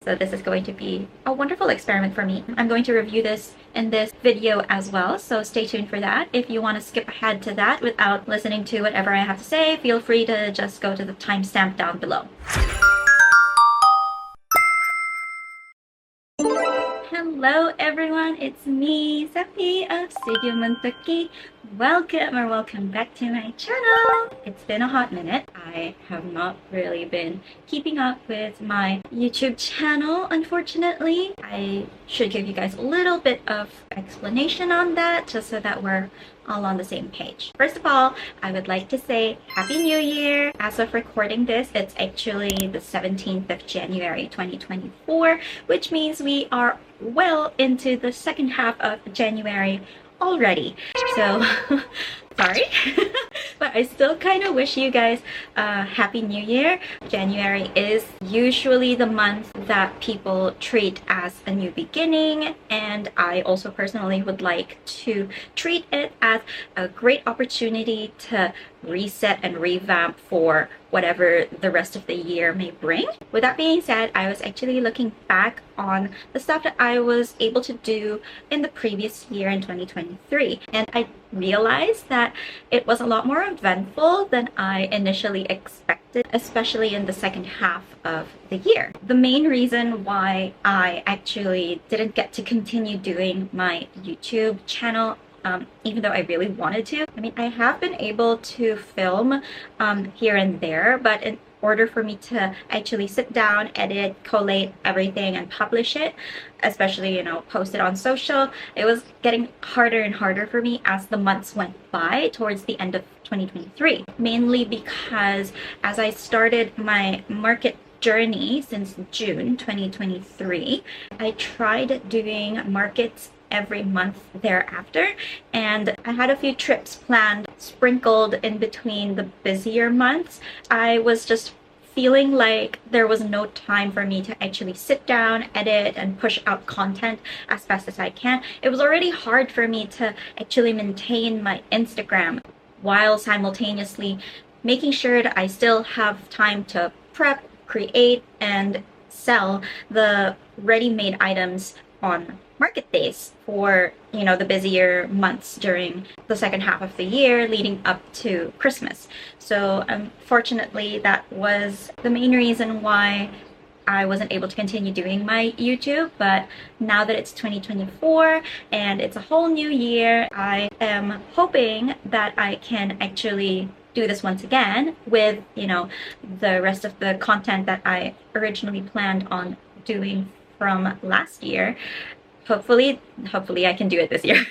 So this is going to be a wonderful experiment for me. I'm going to review this in this video as well, so stay tuned for that. If you want to skip ahead to that without listening to whatever I have to say, feel free to just go to the timestamp down below. Hello everyone, it's me, Sephie of Studio Moontokki. Welcome back to my channel. It's been a hot minute. I have not really been keeping up with my YouTube channel, unfortunately. I should give you guys a little bit of explanation on that, just so that we're all on the same page. First of all, I would like to say Happy New Year. As of recording this, it's actually the 17th of January 2024, which means we are well into the second half of January already. So sorry, but I still kind of wish you guys a Happy New Year. January is usually the month that people treat as a new beginning, and I also personally would like to treat it as a great opportunity to reset and revamp for whatever the rest of the year may bring. With that being said, I was actually looking back on the stuff that I was able to do in the previous year in 2023, and I realized that it was a lot more eventful than I initially expected, especially in the second half of the year. The main reason why I actually didn't get to continue doing my YouTube channel, even though I really wanted to. I mean, I have been able to film here and there, but in order for me to actually sit down, edit, collate everything and publish it, especially, you know, post it on social, it was getting harder and harder for me as the months went by towards the end of 2023. Mainly because as I started my market journey since June 2023, I tried doing markets every month thereafter, and I had a few trips planned sprinkled in between the busier months. I was just feeling like there was no time for me to actually sit down, edit, and push out content as fast as I can. It was already hard for me to actually maintain my Instagram while simultaneously making sure that I still have time to prep, create, and sell the ready-made items on market days for, you know, the busier months during the second half of the year leading up to Christmas. So unfortunately, that was the main reason why I wasn't able to continue doing my YouTube. But now that it's 2024 and it's a whole new year, I am hoping that I can actually do this once again with, you know, the rest of the content that I originally planned on doing from last year. Hopefully I can do it this year.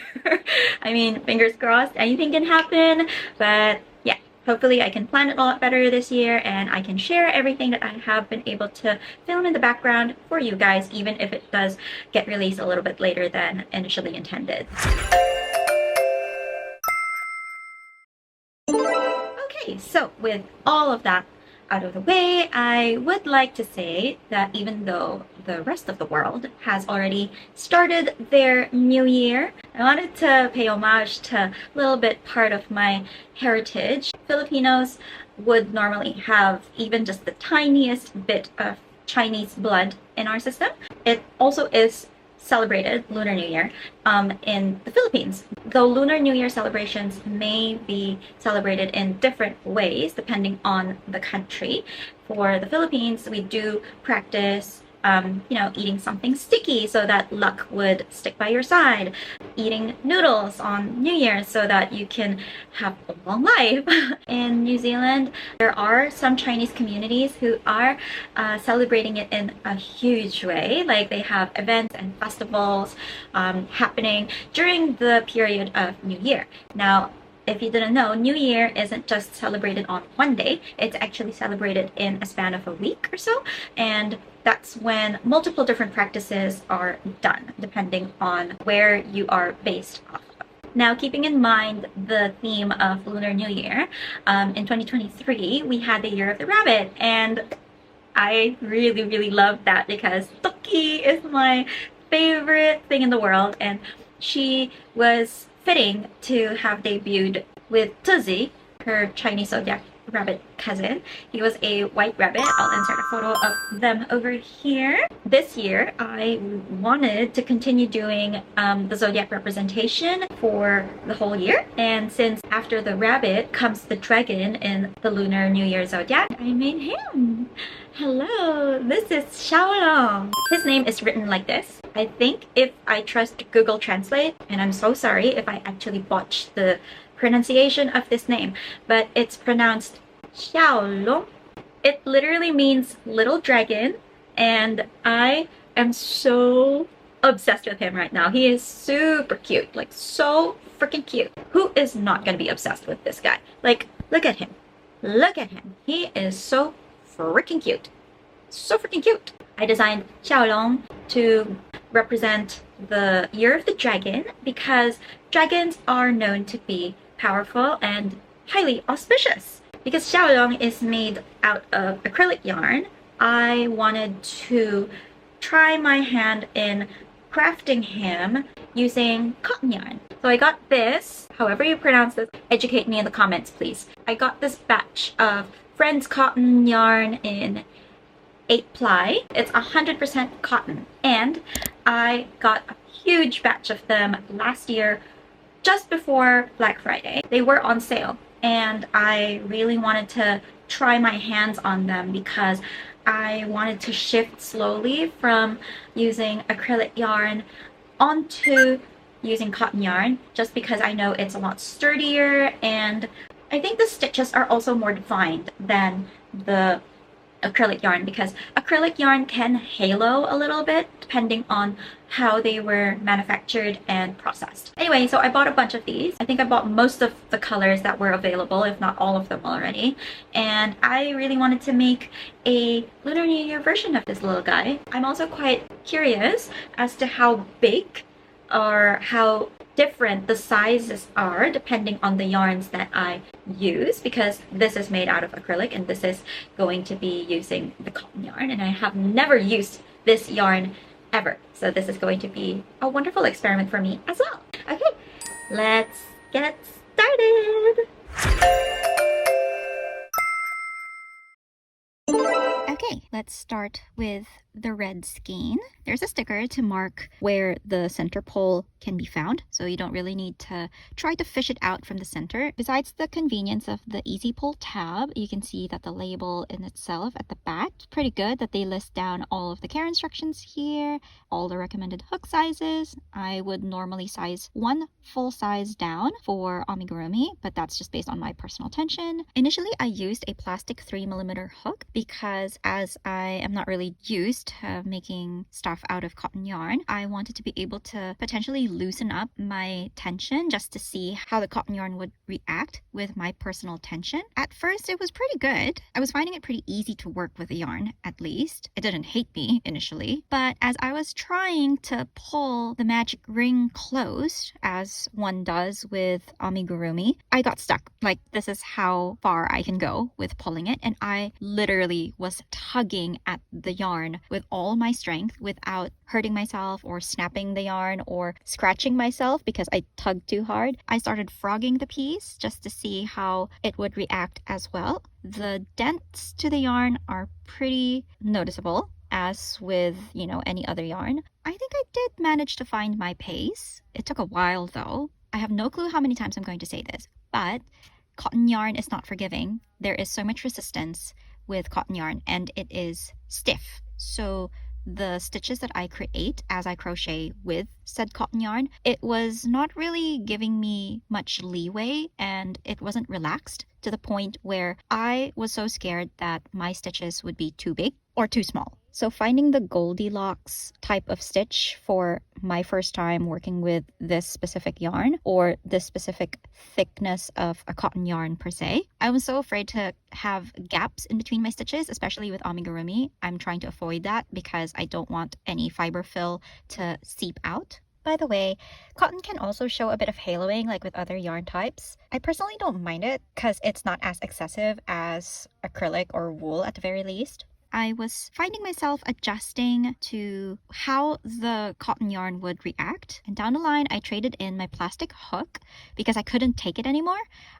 I mean, fingers crossed, anything can happen, but yeah, hopefully I can plan it a lot better this year and I can share everything that I have been able to film in the background for you guys, even if it does get released a little bit later than initially intended. Okay, so with all of that out of the way, I would like to say that even though the rest of the world has already started their new year, I wanted to pay homage to a little bit part of my heritage. Filipinos would normally have even just the tiniest bit of Chinese blood in our system. It also is celebrated Lunar New Year in the Philippines. Though Lunar New Year celebrations may be celebrated in different ways depending on the country, for the Philippines we do practice you know, eating something sticky so that luck would stick by your side, eating noodles on New Year so that you can have a long life. In New Zealand, there are some Chinese communities who are celebrating it in a huge way. Like, they have events and festivals happening during the period of New Year. Now, if you didn't know, New Year isn't just celebrated on one day, it's actually celebrated in a span of a week or so, and that's when multiple different practices are done depending on where you are based off of. Now, keeping in mind the theme of Lunar New Year, in 2023 we had the Year of the Rabbit, and I really love that because Tokki is my favorite thing in the world, and she was fitting to have debuted with Tuzi, her Chinese zodiac rabbit cousin. He was a white rabbit. I'll insert a photo of them over here. This year, I wanted to continue doing the zodiac representation for the whole year. And since after the rabbit comes the dragon in the Lunar New Year zodiac, I made him. Hello, this is Xiaolong. His name is written like this. I think if I trust Google Translate, and I'm so sorry if I actually botched the pronunciation of this name, but it's pronounced Xiaolong. It literally means little dragon, and I am so obsessed with him right now. He is super cute, like so freaking cute. Who is not gonna be obsessed with this guy? Like, look at him. Look at him. He is so freaking cute. So freaking cute. I designed Xiaolong to represent the year of the dragon because dragons are known to be powerful and highly auspicious. Because Xiaolong is made out of acrylic yarn, I wanted to try my hand in crafting him using cotton yarn. So I got this, however you pronounce this, educate me in the comments please. I got this batch of Friends Cotton yarn in 8-ply. It's 100% cotton, and I got a huge batch of them last year just before Black Friday. They were on sale, and I really wanted to try my hands on them because I wanted to shift slowly from using acrylic yarn onto using cotton yarn, just because I know it's a lot sturdier, and I think the stitches are also more defined than the acrylic yarn because acrylic yarn can halo a little bit depending on how they were manufactured and processed. Anyway, so I bought a bunch of these. I think I bought most of the colors that were available, if not all of them already. And I really wanted to make a Lunar New Year version of this little guy. I'm also quite curious as to how big or how different the sizes are depending on the yarns that I use, because this is made out of acrylic and this is going to be using the cotton yarn, and I have never used this yarn ever, so this is going to be a wonderful experiment for me as well. Okay, let's get started. Okay, let's start with the red skein. There's a sticker to mark where the center pole can be found, so you don't really need to try to fish it out from the center. Besides the convenience of the easy pull tab, you can see that the label in itself at the back is pretty good, that they list down all of the care instructions here, all the recommended hook sizes. I would normally size one full size down for amigurumi, but that's just based on my personal tension. Initially, I used a plastic 3mm hook because as I am not really used to making stuff out of cotton yarn, I wanted to be able to potentially loosen up my tension just to see how the cotton yarn would react with my personal tension. At first, it was pretty good. I was finding it pretty easy to work with the yarn, at least. It didn't hate me initially, but as I was trying to pull the magic ring closed, as one does with amigurumi, I got stuck. Like, this is how far I can go with pulling it, and I literally was tugging at the yarn with all my strength without hurting myself or snapping the yarn or scratching myself because I tugged too hard. I started frogging the piece just to see how it would react as well. The dents to the yarn are pretty noticeable, as with, you know, any other yarn. I think I did manage to find my pace. It took a while though. I have no clue how many times I'm going to say this, but cotton yarn is not forgiving. There is so much resistance with cotton yarn, and it is stiff. So the stitches that I create as I crochet with said cotton yarn, it was not really giving me much leeway, and it wasn't relaxed to the point where I was so scared that my stitches would be too big or too small. So finding the Goldilocks type of stitch for my first time working with this specific yarn, or this specific thickness of a cotton yarn per se, I was so afraid to have gaps in between my stitches, especially with amigurumi. I'm trying to avoid that because I don't want any fiber fill to seep out. By the way, cotton can also show a bit of haloing like with other yarn types. I personally don't mind it because it's not as excessive as acrylic or wool at the very least. I was finding myself adjusting to how the cotton yarn would react. And down the line, I traded in my plastic hook because I couldn't take it anymore.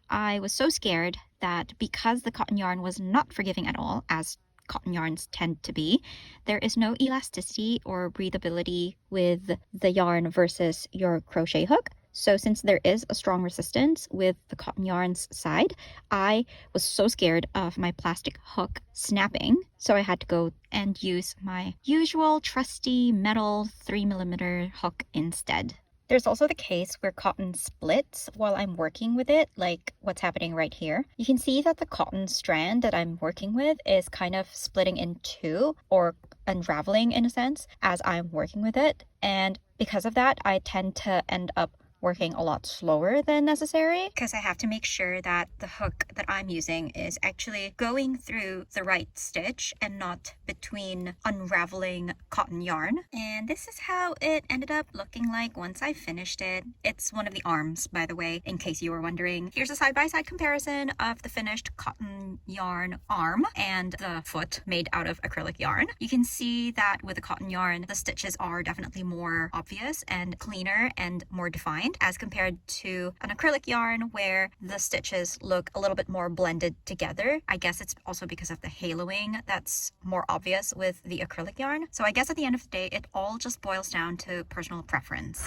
I was so scared that because the cotton yarn was not forgiving at all, as cotton yarns tend to be, there is no elasticity or breathability with the yarn versus your crochet hook. So since there is a strong resistance with the cotton yarn's side, I was so scared of my plastic hook snapping. So I had to go and use my usual trusty metal 3mm hook instead. There's also the case where cotton splits while I'm working with it, like what's happening right here. You can see that the cotton strand that I'm working with is kind of splitting in two, or unraveling in a sense, as I'm working with it. And because of that, I tend to end up working a lot slower than necessary because I have to make sure that the hook that I'm using is actually going through the right stitch and not between unraveling cotton yarn. And this is how it ended up looking like once I finished it. It's one of the arms, by the way, in case you were wondering. Here's a side-by-side comparison of the finished cotton yarn arm and the foot made out of acrylic yarn. You can see that with the cotton yarn, the stitches are definitely more obvious and cleaner and more defined, as compared to an acrylic yarn where the stitches look a little bit more blended together. I guess it's also because of the haloing that's more obvious with the acrylic yarn. So I guess at the end of the day, it all just boils down to personal preference.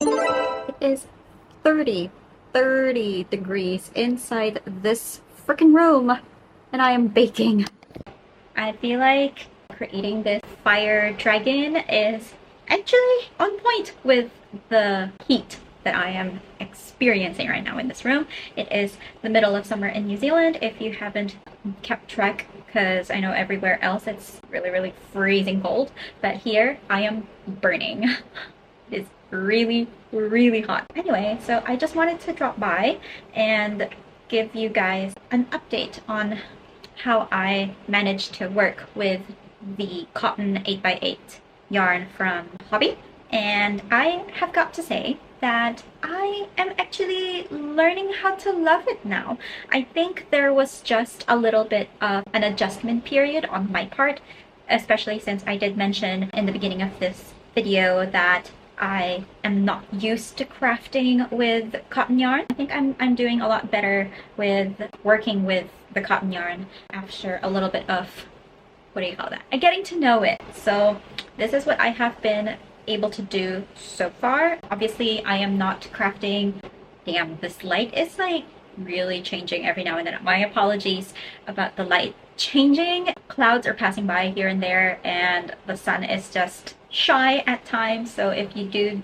It is 30 degrees inside this freaking room, and I am baking. I feel like creating this fire dragon is actually on point with the heat that I am experiencing right now in this room. It is the middle of summer in New Zealand, if you haven't kept track, because I know everywhere else it's really freezing cold, but here I am burning. It's really hot. Anyway, so I just wanted to drop by and give you guys an update on how I managed to work with the cotton 8x8 yarn from Hobbii. And I have got to say that I am actually learning how to love it now. I think there was just a little bit of an adjustment period on my part, especially since I did mention in the beginning of this video that I am not used to crafting with cotton yarn. I think I'm doing a lot better with working with the cotton yarn after a little bit of, what do you call that? Getting to know it. So this is what I have been able to do so far. Obviously, I am not crafting. Damn, this light is like really changing every now and then. My apologies about the light changing. Clouds are passing by here and there, and the sun is just shy at times. So if you do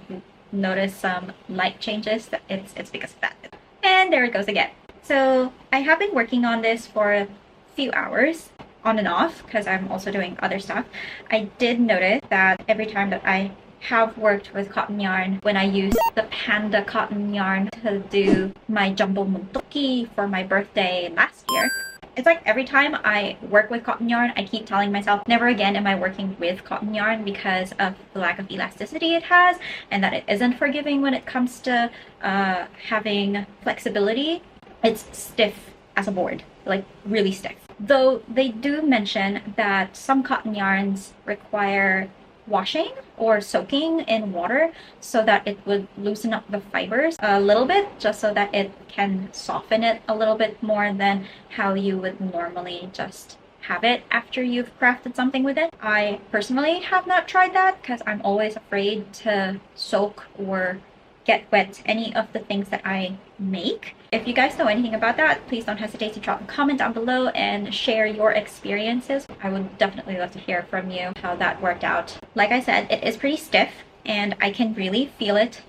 notice some light changes, it's because of that. And there it goes again. So I have been working on this for a few hours on and off because I'm also doing other stuff. I did notice that every time that I have worked with cotton yarn, when I used the panda cotton yarn to do my jumbo Moon Tokki for my birthday last year, it's like every time I work with cotton yarn, I keep telling myself, never again am I working with cotton yarn because of the lack of elasticity it has, and that it isn't forgiving when it comes to having flexibility. It's stiff as a board, like really stiff. Though they do mention that some cotton yarns require washing or soaking in water so that it would loosen up the fibers a little bit, just so that it can soften it a little bit more than how you would normally just have it after you've crafted something with it. I personally have not tried that because I'm always afraid to soak or get wet any of the things that I make. If you guys know anything about that, please don't hesitate to drop a comment down below and share your experiences. I would definitely love to hear from you how that worked out. Like I said, it is pretty stiff and I can really feel it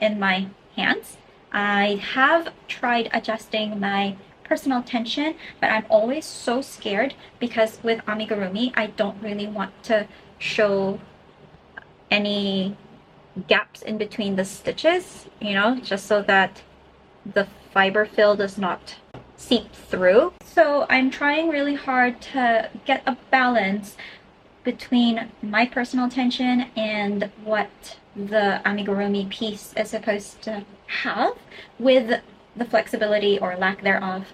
in my hands. I have tried adjusting my personal tension, but I'm always so scared because with amigurumi, I don't really want to show any gaps in between the stitches, you know, just so that the fiber fill does not seep through. So I'm trying really hard to get a balance between my personal tension and what the amigurumi piece is supposed to have with the flexibility or lack thereof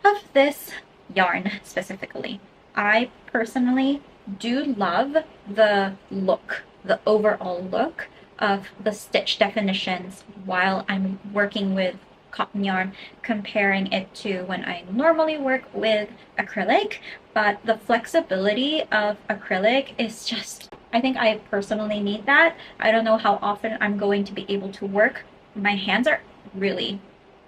of this yarn specifically. I personally do love the look, the overall look of the stitch definitions while I'm working with cotton yarn, comparing it to when I normally work with acrylic. But the flexibility of acrylic is just, I think I personally need that. I don't know how often I'm going to be able to work. My hands are really,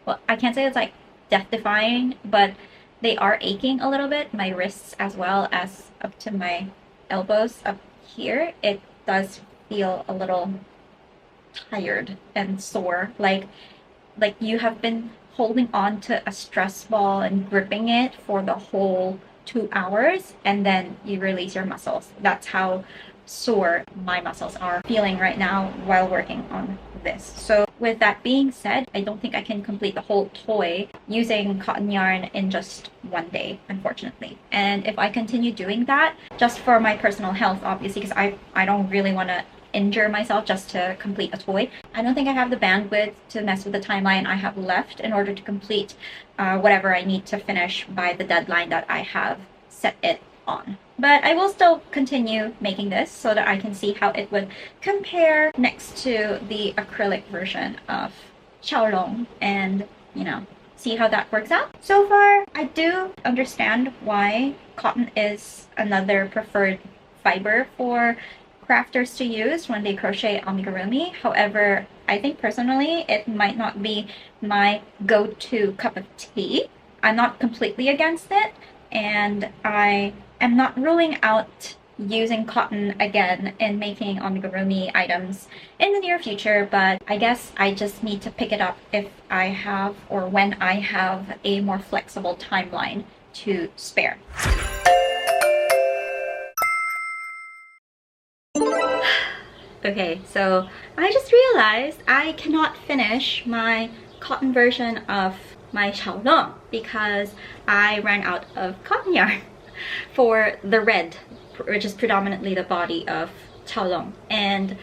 well, I can't say it's like death-defying, but they are aching a little bit. My wrists as well as up to my elbows up here. It does feel a little tired and sore, like you have been holding on to a stress ball and gripping it for the whole 2 hours, and then you release your muscles. That's how sore my muscles are feeling right now while working on this. So with that being said, I don't think I can complete the whole toy using cotton yarn in just one day, unfortunately. And if I continue doing that, just for my personal health, obviously, because I don't really want to injure myself just to complete a toy, I don't think I have the bandwidth to mess with the timeline I have left in order to complete whatever I need to finish by the deadline that I have set it on. But I will still continue making this so that I can see how it would compare next to the acrylic version of Xiaolong and, you know, see how that works out. So far, I do understand why cotton is another preferred fiber for crafters to use when they crochet amigurumi. However, I think personally it might not be my go-to cup of tea. I'm not completely against it, and I am not ruling out using cotton again in making amigurumi items in the near future, but I guess I just need to pick it up if I have, or when I have, a more flexible timeline to spare. Okay, so I just realized I cannot finish my cotton version of my Xiaolong because I ran out of cotton yarn for the red, which is predominantly the body of Xiaolong. And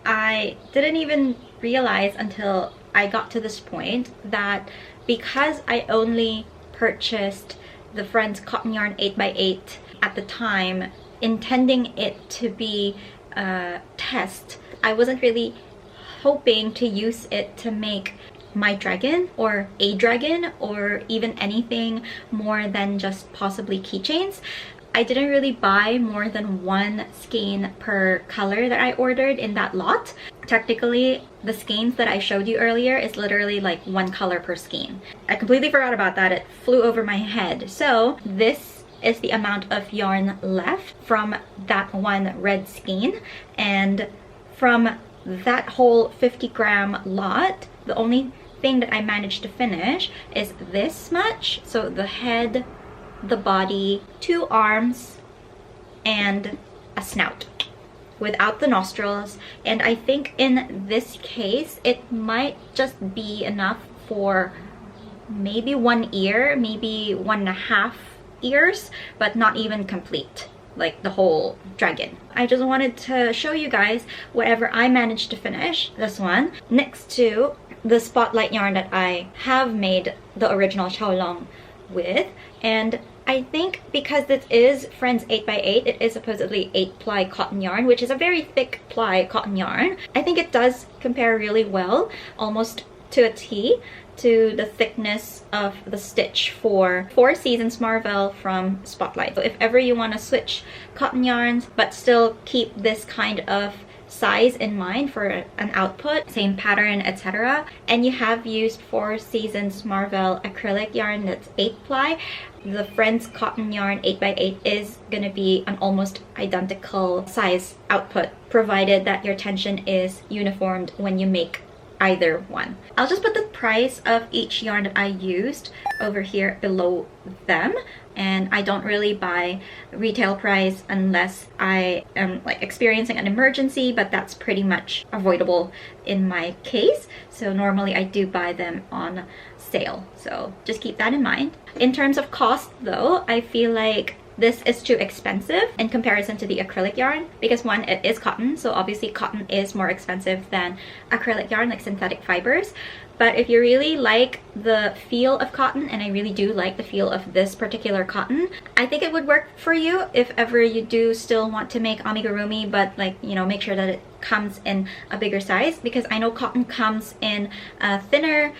I didn't even realize until I got to this point that because I only purchased the Friends Cotton Yarn 8x8 at the time, intending it to be test, I wasn't really hoping to use it to make my dragon or a dragon or even anything more than just possibly keychains. I didn't really buy more than one skein per color that I ordered in that lot. Technically, the skeins that I showed you earlier is literally like one color per skein. I completely forgot about that. It flew over my head. So this is the amount of yarn left from that one red skein, and from that whole 50-gram lot, the only thing that I managed to finish is this much. So the head, the body, 2 arms, and a snout without the nostrils. And I think in this case it might just be enough for maybe 1 ear, maybe 1.5 ears, but not even complete, like the whole dragon. I just wanted to show you guys whatever I managed to finish this one next to the spotlight yarn that I have made the original Xiaolong with. And I think because this is Friends 8x8, it is supposedly 8-ply cotton yarn, which is a very thick ply cotton yarn. I think it does compare really well, almost to a T, to the thickness of the stitch for 4 Seasons Marvel from Spotlight. So if ever you want to switch cotton yarns but still keep this kind of size in mind for an output, same pattern, etc., and you have used 4 Seasons Marvel acrylic yarn that's 8-ply, the Friends Cotton Yarn 8x8 is going to be an almost identical size output, provided that your tension is uniformed when you make either one. I'll just put the price of each yarn that I used over here below them, and I don't really buy retail price unless I am like experiencing an emergency, but that's pretty much avoidable in my case. So normally I do buy them on sale, so just keep that in mind. In terms of cost though, I feel like this is too expensive in comparison to the acrylic yarn, because one, it is cotton, so obviously cotton is more expensive than acrylic yarn, like synthetic fibers. But if you really like the feel of cotton, and I really do like the feel of this particular cotton, I think it would work for you if ever you do still want to make amigurumi, but like, you know, make sure that it comes in a bigger size, because I know cotton comes in a thinner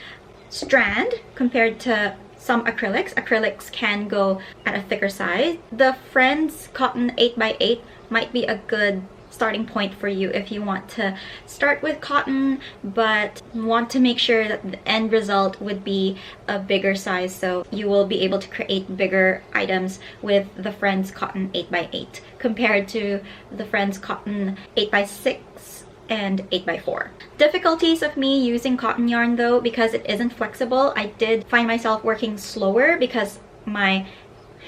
strand compared to some acrylics. Acrylics can go at a thicker size. The Friends Cotton 8x8 might be a good starting point for you if you want to start with cotton but want to make sure that the end result would be a bigger size, so you will be able to create bigger items with the Friends Cotton 8x8 compared to the Friends Cotton 8x6 and 8x4. Difficulties of me using cotton yarn though, because it isn't flexible, I did find myself working slower because my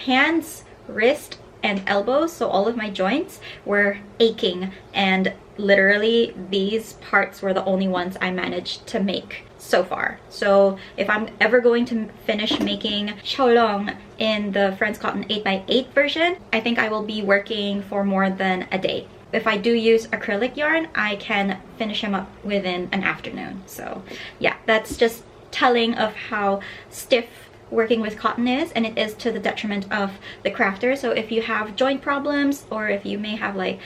hands, wrist, and elbows, so all of my joints, were aching, and literally these parts were the only ones I managed to make so far. So if I'm ever going to finish making xiaolong in the Friends Cotton 8x8 version, I think I will be working for more than a day. If I do use acrylic yarn, I can finish them up within an afternoon. So yeah, that's just telling of how stiff working with cotton is, and it is to the detriment of the crafter. So if you have joint problems, or if you may have like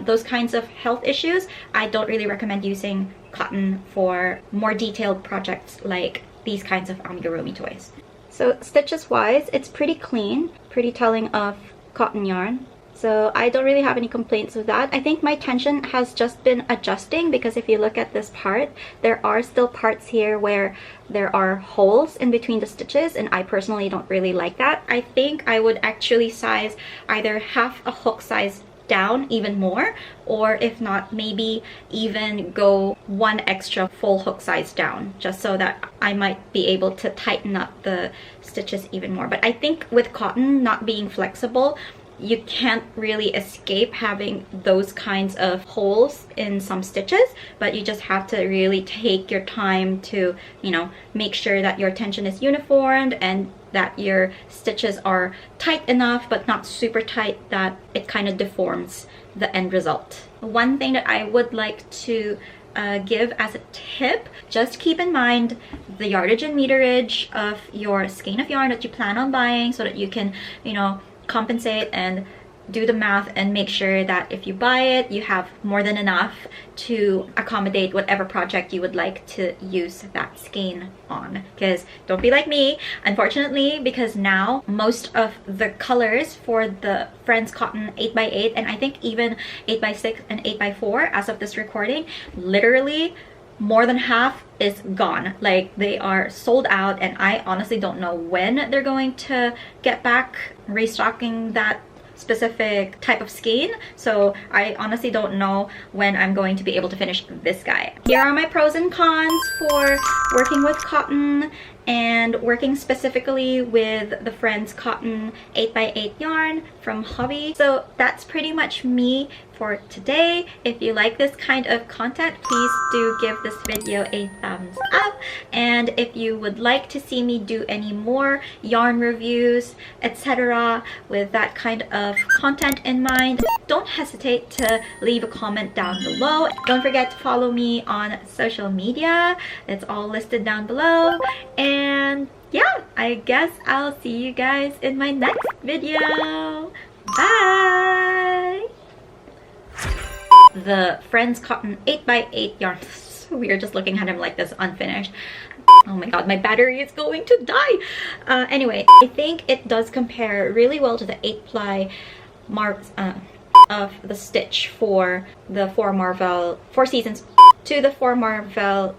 those kinds of health issues, I don't really recommend using cotton for more detailed projects like these kinds of amigurumi toys. So stitches wise, it's pretty clean, pretty telling of cotton yarn. So I don't really have any complaints with that. I think my tension has just been adjusting, because if you look at this part, there are still parts here where there are holes in between the stitches, and I personally don't really like that. I think I would actually size either half a hook size down even more, or if not, maybe even go one extra full hook size down, just so that I might be able to tighten up the stitches even more. But I think with cotton not being flexible, you can't really escape having those kinds of holes in some stitches, but you just have to really take your time to, you know, make sure that your tension is uniformed and that your stitches are tight enough but not super tight that it kind of deforms the end result. One thing that I would like to give as a tip, just keep in mind the yardage and meterage of your skein of yarn that you plan on buying, so that you can, you know, compensate and do the math and make sure that if you buy it, you have more than enough to accommodate whatever project you would like to use that skein on. Because don't be like me, unfortunately, because now most of the colors for the Friends Cotton 8x8, and I think even 8x6 and 8x4 as of this recording, literally more than half is gone. Like, they are sold out, and I honestly don't know when they're going to get back restocking that specific type of skein. So I honestly don't know when I'm going to be able to finish this guy. Here are my pros and cons for working with cotton and working specifically with the Friends Cotton 8x8 yarn from Hobbii. So that's pretty much me for today. If you like this kind of content, please do give this video a thumbs up. And if you would like to see me do any more yarn reviews, etc. with that kind of content in mind, don't hesitate to leave a comment down below. Don't forget to follow me on social media. It's all listed down below. And yeah, I guess I'll see you guys in my next video. Bye! The Friends Cotton 8x8 yarn. So weird just looking at him like this unfinished. Oh my god, my battery is going to die! Anyway, I think it does compare really well to the 8-ply marks of the stitch for the 4 Seasons, to the 4 Marvel